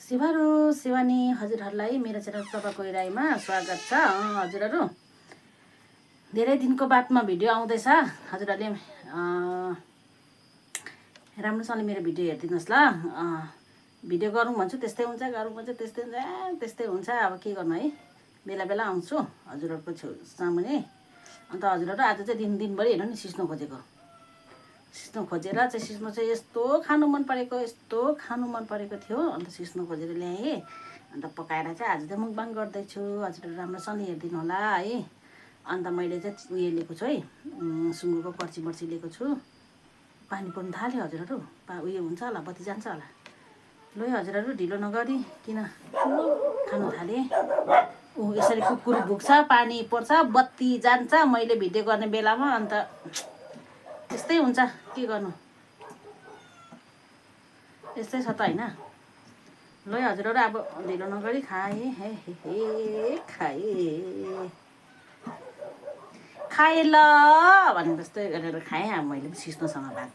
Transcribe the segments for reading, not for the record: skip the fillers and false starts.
शिवारू शिवानी हजुरहरूलाई मेरो च्यानल प्रभा कोइराईमा स्वागत छ। हजुरहरू धेरै दिनको बादमा भिडियो आउँदैछ। हजुरहरूले राम्रोसँगले मेरो भिडियो हेरिदिनुहोस् ल। भिडियो गरौँ भन्छु त्यस्तै हुन्छ, गरौँ भन्छु त्यस्तै हुन्छ, त्यस्तै हुन्छ। अब के गर्नु है, बेला बेला आउँछु हजुरहरूको छेउ सामुने। अन्त हजुरहरू आज चाहिँ दिनभरि हेर्नु नि सिस्नो खोजेको, सिस्नो खोजेर चाहिँ सिस्नो चाहिँ यस्तो खानु मन परेको, यस्तो खानु मन परेको थियो। अन्त सिस्नो खोजेर ल्याएँ। अन्त पकाएर चाहिँ आज चाहिँ मुकबाङ गर्दैछु। हजुरहरू राम्रोसँगले हेरिदिनु होला है। अन्त मैले चाहिँ उयो लिएको छु है, सुँगुरको पर्ची मर्ची लिएको छु। पानी पर्नु थाल्यो हजुरहरू, उयो हुन्छ होला, बत्ती जान्छ होला। ल हजुरहरू ढिलो नगरी किन खानु थालेँ। यसरी कुकुर भुक्छ, पानी पर्छ, बत्ती जान्छ मैले भिडियो गर्ने बेलामा। अन्त यस्तै हुन्छ, के गर्नु, यस्तै छ त होइन। ल हजुरहरू अब ढिलो नगरी खाएँ खाएँ ल भने जस्तै गरेर खाएँ। अब मैले सिस्नोसँग भात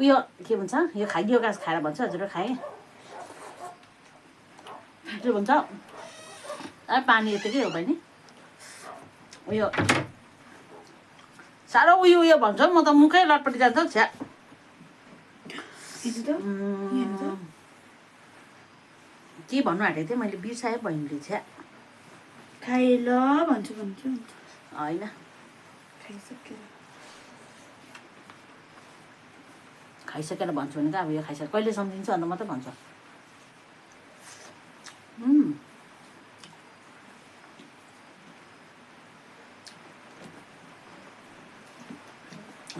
उयो के भन्छ, यो खाइयो गाँस खाएर भन्छ हजुर, खाएँ के भन्छ। पानी यतिकै हो बहिनी, उयो साह्रो उयो भन्छ। म त मुखै लटपटी जान्छ छ्या। के भन्नु आँटेको थिएँ मैले, बिर्साएँ बहिनीले। छ्या खाए ल भन्छु भन्छु होइन, खाइसकेर भन्छु भने त अब यो खाइसकेर कहिले सम्झिन्छ अन्त मात्रै भन्छ।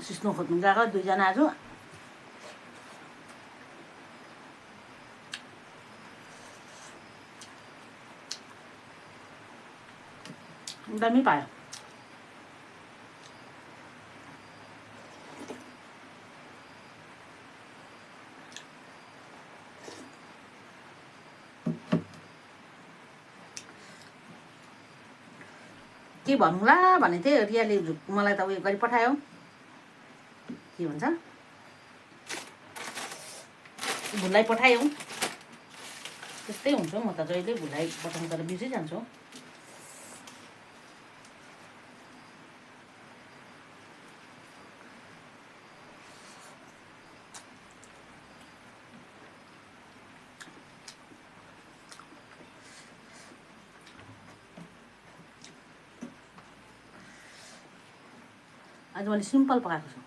सिस्नो खोज्नु गएको दुईजना आज। दामी पायो। के भन्नुला भनेको थिएँ, रियाले मलाई त उयो गरी पठायो, के भन्छ भुलाई पठायो। त्यस्तै हुन्छ, म त जहिले भुलाई पठाउनु तर बिर्सिजान्छु। आज मैले सिम्पल पकाएको छु।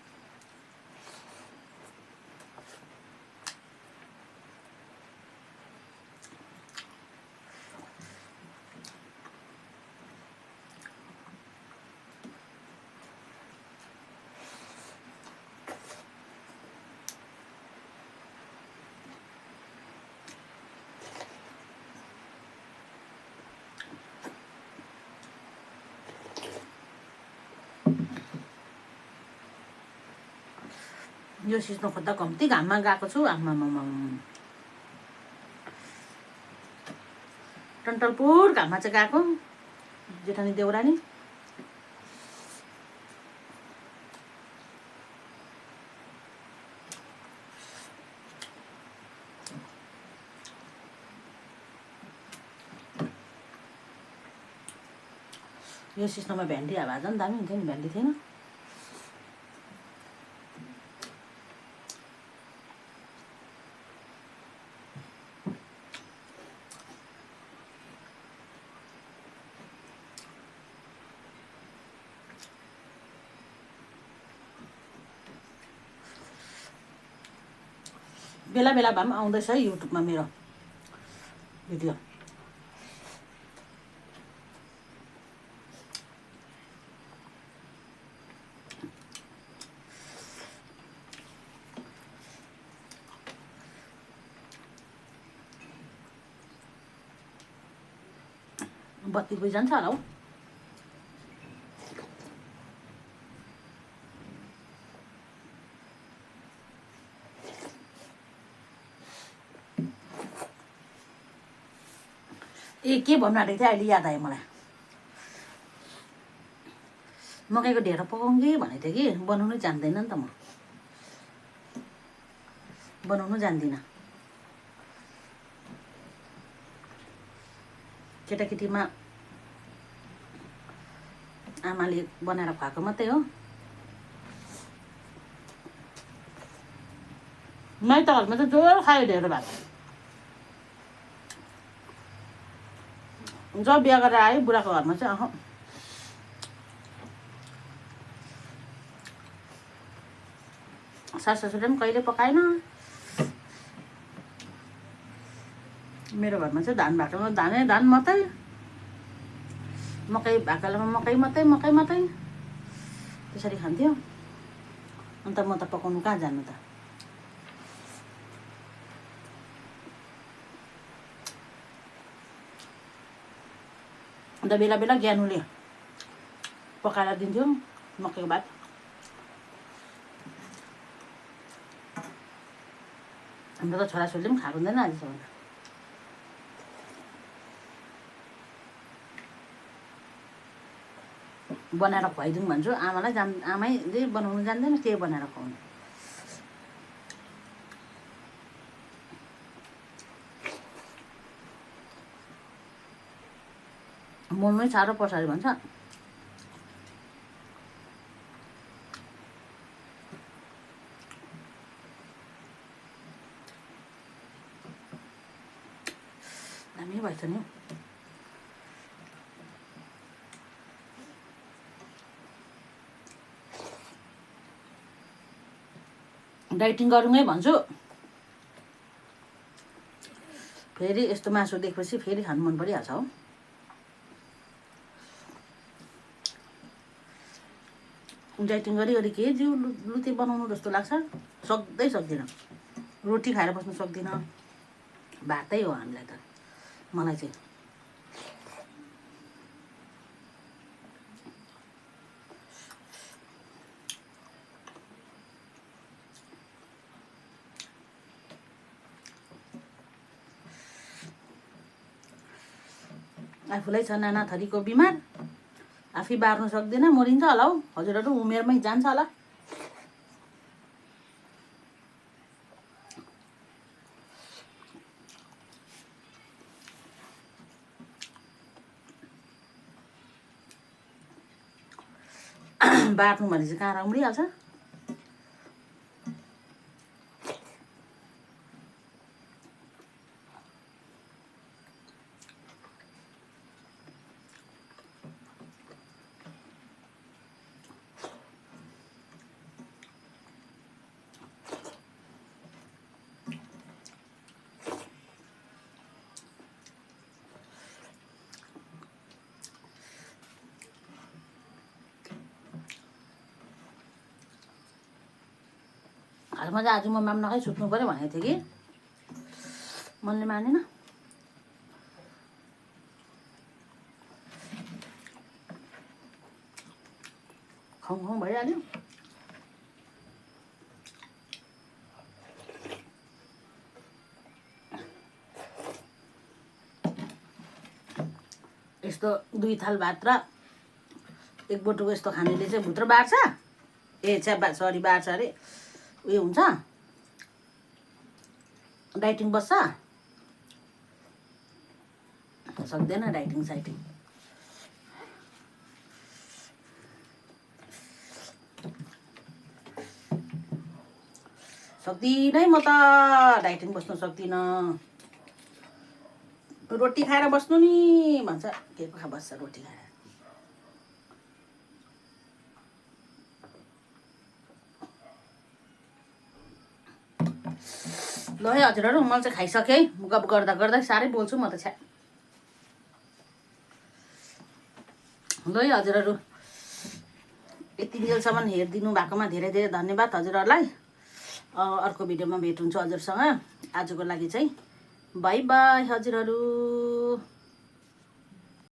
यो सिस्नो खोज्दा कम्ती घाममा गएको छु। आमामा टन्टलपुर घाममा चाहिँ गएको, जेठानी देउरानी। यो सिस्नोमा भेन्डी हावा झन् दामी हुन्थ्यो नि, भेन्डी थिएन। बेला बेला भए पनि आउँदैछ है युट्युबमा मेरो भिडियो। बत्ती गइजान्छ होला हौ। के भन्नु आँटेको थिएँ अहिले याद आयो मलाई। मकैको ढेँडो पकाउँ कि भनेको थिएँ कि बनाउनै जान्दैन नि त, म बनाउनु जान्दिनँ। केटाकेटीमा आमाले बनाएर खुवाएको मात्रै हो। माइत घरमा चाहिँ जोर खायो ढेँडो भात। जब बिहा गरेर आयो बुढाको घरमा चाहिँ सास ससुरले पनि कहिले पकाएन। मेरो घरमा चाहिँ धान भाँटामा धान मात्रै, मकै भएको बेलामा मकै मात्रै त्यसरी खान्थ्यो। अन्त म त पकाउनु कहाँ जानु त। अन्त बेला बेला ज्ञानुले पकाएर दिन्थ्यो मकैको भात। हाम्रो त छोराछोरीले पनि खाएको हुँदैन अहिलेसम्म। बनाएर खुवाइदिउँ भन्छु आमालाई, आमैले बनाउनु जान्दैन, के बनाएर खुवाउनु। मोलमै साह्रो पर्छ अरे भन्छ। दामी भएछ नि। डाइटिङ गरौँ है भन्छु, फेरि यस्तो मासु देखेपछि फेरि खानु मन परिहाल्छ हो। डाइटिङ गरी के जिउ लुते बनाउनु जस्तो लाग्छ। सक्दिनँ, रोटी खाएर बस्नु सक्दिनँ, भातै हो हामीलाई त। मलाई चाहिँ आफूलाई छ नाना थरीको बिमार, आफै बार्नु सक्दैन, मरिन्छ होला हौ। हजुरहरू उमेरमै जान्छ होला। बार्नु भने चाहिँ कहाँ उम्रिहाल्छ। घरमा चाहिँ आज म माम नखाइ सुत्नु पऱ्यो भनेको थिएँ कि मनले मानेन। खाउँ भइहाल्यो। यस्तो 2 थाल भात र 1 बोटुको यस्तो खानेले चाहिँ भित्र बार्छ। सरी बार्छ अरे, उयो हुन्छ, डाइटिङ बस्छ। सक्दैन डाइटिङ साइटिङ। सक्दिनँ म त डाइटिङ बस्नु सक्दिनँ। रोटी खाएर बस्नु नि भन्छ, के खा बस्छ रोटी खाएर। ल है हजुरहरू, मैले चाहिँ खाइसकेँ है। गफ गर्दा गर्दै साह्रै बोल्छु म त छ्या। ल है हजुरहरू, यति बेलसम्म हेरिदिनु भएकोमा धेरै धेरै धन्यवाद हजुरहरूलाई। अर्को भिडियोमा भेट हुन्छ हजुरसँग। आजको लागि चाहिँ बाई बाई हजुरहरू।